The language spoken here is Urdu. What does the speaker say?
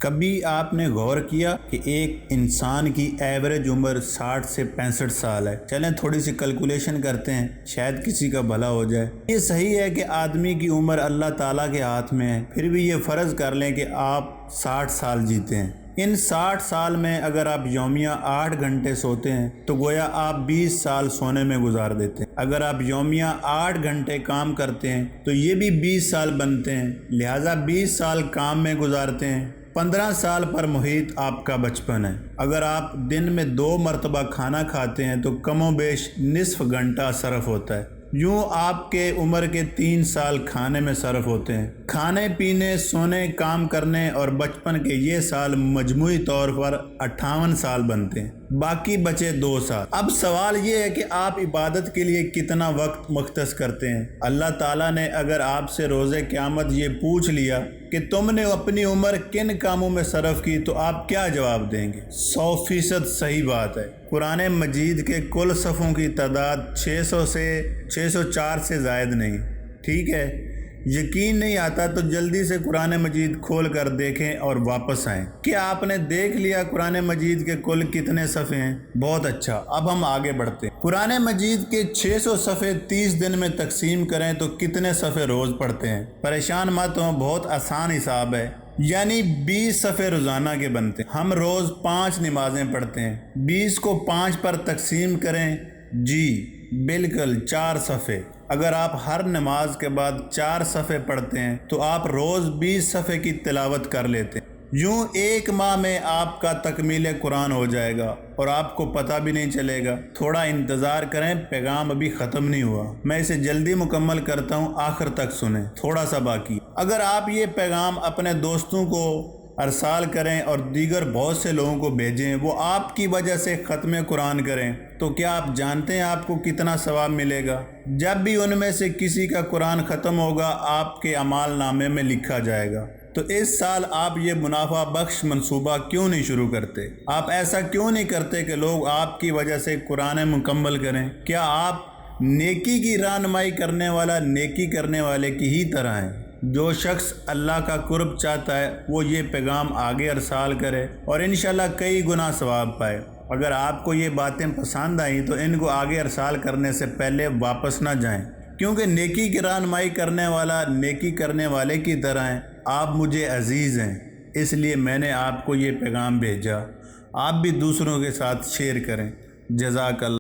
کبھی آپ نے غور کیا کہ ایک انسان کی ایوریج عمر 60 سے 65 سال ہے؟ چلیں تھوڑی سی کیلکولیشن کرتے ہیں، شاید کسی کا بھلا ہو جائے۔ یہ صحیح ہے کہ آدمی کی عمر اللہ تعالیٰ کے ہاتھ میں ہے، پھر بھی یہ فرض کر لیں کہ آپ 60 سال جیتے ہیں۔ ان 60 سال میں اگر آپ یومیہ 8 گھنٹے سوتے ہیں تو گویا آپ 20 سال سونے میں گزار دیتے ہیں۔ اگر آپ یومیہ 8 گھنٹے کام کرتے ہیں تو یہ بھی 20 سال بنتے ہیں، لہٰذا 20 سال کام میں گزارتے ہیں۔ 15 سال پر محیط آپ کا بچپن ہے۔ اگر آپ دن میں 2 مرتبہ کھانا کھاتے ہیں تو کم و بیش نصف گھنٹہ صرف ہوتا ہے۔ یوں آپ کے عمر کے 3 سال کھانے میں صرف ہوتے ہیں۔ کھانے پینے، سونے، کام کرنے اور بچپن کے یہ سال مجموعی طور پر 58 سال بنتے ہیں، باقی بچے 2 سال۔ اب سوال یہ ہے کہ آپ عبادت کے لیے کتنا وقت مختص کرتے ہیں؟ اللہ تعالیٰ نے اگر آپ سے روز قیامت یہ پوچھ لیا کہ تم نے اپنی عمر کن کاموں میں صرف کی تو آپ کیا جواب دیں گے؟ 100% صحیح بات ہے۔ قرآن مجید کے کل صفحوں کی تعداد 604 سے زائد نہیں، ٹھیک ہے؟ یقین نہیں آتا تو جلدی سے قرآن مجید کھول کر دیکھیں اور واپس آئیں۔ کیا آپ نے دیکھ لیا قرآن مجید کے کل کتنے صفحے ہیں؟ بہت اچھا، اب ہم آگے بڑھتے ہیں۔ قرآن مجید کے 600 صفحے 30 دن میں تقسیم کریں تو کتنے صفحے روز پڑھتے ہیں؟ پریشان مت ہوں، بہت آسان حساب ہے، یعنی 20 صفحے روزانہ کے بنتے ہیں۔ ہم روز 5 نمازیں پڑھتے ہیں، 20 کو 5 پر تقسیم کریں، جی بالکل 4 صفحے۔ اگر آپ ہر نماز کے بعد 4 صفحے پڑھتے ہیں تو آپ روز 20 صفحے کی تلاوت کر لیتے ہیں۔ یوں 1 ماہ میں آپ کا تکمیل قرآن ہو جائے گا اور آپ کو پتہ بھی نہیں چلے گا۔ تھوڑا انتظار کریں، پیغام ابھی ختم نہیں ہوا، میں اسے جلدی مکمل کرتا ہوں، آخر تک سنیں، تھوڑا سا باقی۔ اگر آپ یہ پیغام اپنے دوستوں کو ارسال کریں اور دیگر بہت سے لوگوں کو بھیجیں، وہ آپ کی وجہ سے ختم قرآن کریں، تو کیا آپ جانتے ہیں آپ کو کتنا ثواب ملے گا؟ جب بھی ان میں سے کسی کا قرآن ختم ہوگا آپ کے اعمال نامے میں لکھا جائے گا۔ تو اس سال آپ یہ منافع بخش منصوبہ کیوں نہیں شروع کرتے؟ آپ ایسا کیوں نہیں کرتے کہ لوگ آپ کی وجہ سے قرآن مکمل کریں؟ کیا آپ نیکی کی رہنمائی کرنے والا نیکی کرنے والے کی ہی طرح ہیں؟ جو شخص اللہ کا قرب چاہتا ہے وہ یہ پیغام آگے ارسال کرے اور انشاءاللہ کئی گنا ثواب پائے۔ اگر آپ کو یہ باتیں پسند آئیں تو ان کو آگے ارسال کرنے سے پہلے واپس نہ جائیں، کیونکہ نیکی کی رہنمائی کرنے والا نیکی کرنے والے کی طرح ہیں۔ آپ مجھے عزیز ہیں، اس لیے میں نے آپ کو یہ پیغام بھیجا۔ آپ بھی دوسروں کے ساتھ شیئر کریں۔ جزاک اللہ۔